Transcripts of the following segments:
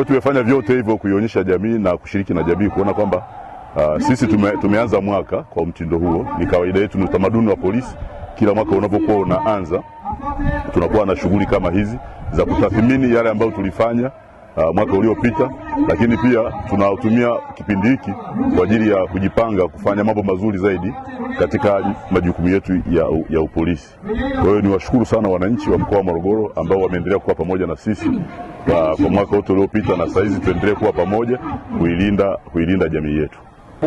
hiyo tumefanya vyote hivyo kuionyesha jamii na kushiriki na jamii kuona kwamba sisi tumeanza mwaka kwa mtindo huo. Ni kawaida yetu, ni utamaduni wa polisi. Kila mwaka unapokuwa unaanza tunakuwa na shughuli kama hizi za kutathmini yale ambayo tulifanya mwaka uliopita, lakini pia tunatumia kipindi hiki kwa ajili ya kujipanga kufanya mambo mazuri zaidi katika majukumu yetu ya upolisi. Kwa hiyo niwashukuru sana wananchi wa mkoa wa Morogoro ambao wameendelea kuwa pamoja na sisi kwa mwaka wote uliopita, na sasa hizi tuendelee kuwa pamoja kuilinda jamii yetu.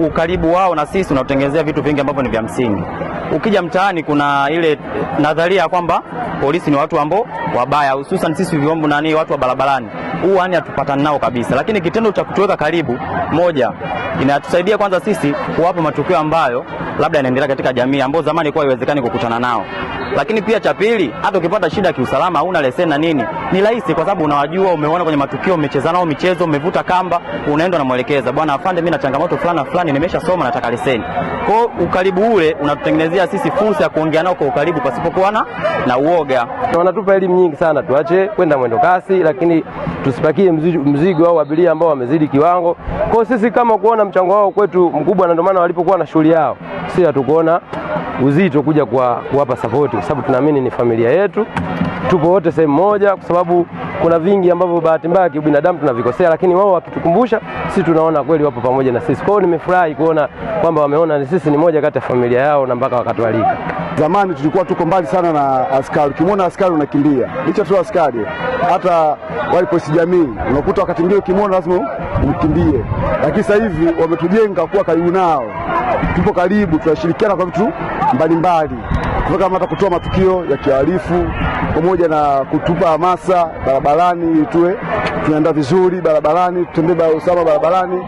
Ukaribu wao na sisi unatutengenezea vitu vingi ambavyo ni vya msingi. Ukija mtaani kuna ile nadharia kwamba polisi ni watu ambao wabaya, hususan sisi vyombo watu wa barabarani. Yani hatupatani nao kabisa. Lakini kitendo cha kutuweka karibu, moja, inatusaidia kwanza sisi kuwapa matukio ambayo labda yanaendelea katika jamii ambao zamani kwa haiwezekani kukutana nao. Lakini pia cha pili, hata ukipata shida kiusalama, hauna leseni na nini, ni rahisi kwa sababu unawajua, umeona kwenye matukio, umecheza nao michezo, umevuta kamba, unaenda unamwelekeza, bwana afande, mimi na changamoto fulani na fulani, nimeshasoma, nataka leseni. Kwa ukaribu ule unatutengenezea sisi fursa ya kuongea nao kwa ukaribu pasipokuwa na uoga. Wanatupa elimu nyingi sana, tuache kwenda mwendo kasi, lakini tusipakie mzigo au abiria ambao wamezidi kiwango. Kwa sisi kama kuona mchango wao kwetu mkubwa, na ndio maana walipokuwa na shughuli yao sisi hatukuona uzito kuja kuwapa support, kwa sababu tunaamini ni familia yetu, tupo wote sehemu moja, kwa sababu kuna vingi ambavyo bahati mbaya kibinadamu tunavikosea, lakini wao wakitukumbusha sisi tunaona kweli wapo pamoja na sisi. Kwa hiyo nimefurahi kuona kwamba wameona ni sisi ni moja kati ya familia yao na mpaka wakatualika. Zamani tulikuwa tuko mbali sana na askari, ukimwona askari unakimbia. Licha tu askari, hata wale polisi jamii unakuta wakati mwingine ukimwona lazima umkimbie, lakini sasa hivi wametujenga kuwa karibu nao, tupo karibu, tunashirikiana kwa vitu mbalimbali, kutoka hata kutoa matukio ya kihalifu pamoja na kutupa hamasa barabarani, tuwe tunaenda vizuri barabarani, tutembee usalama barabarani.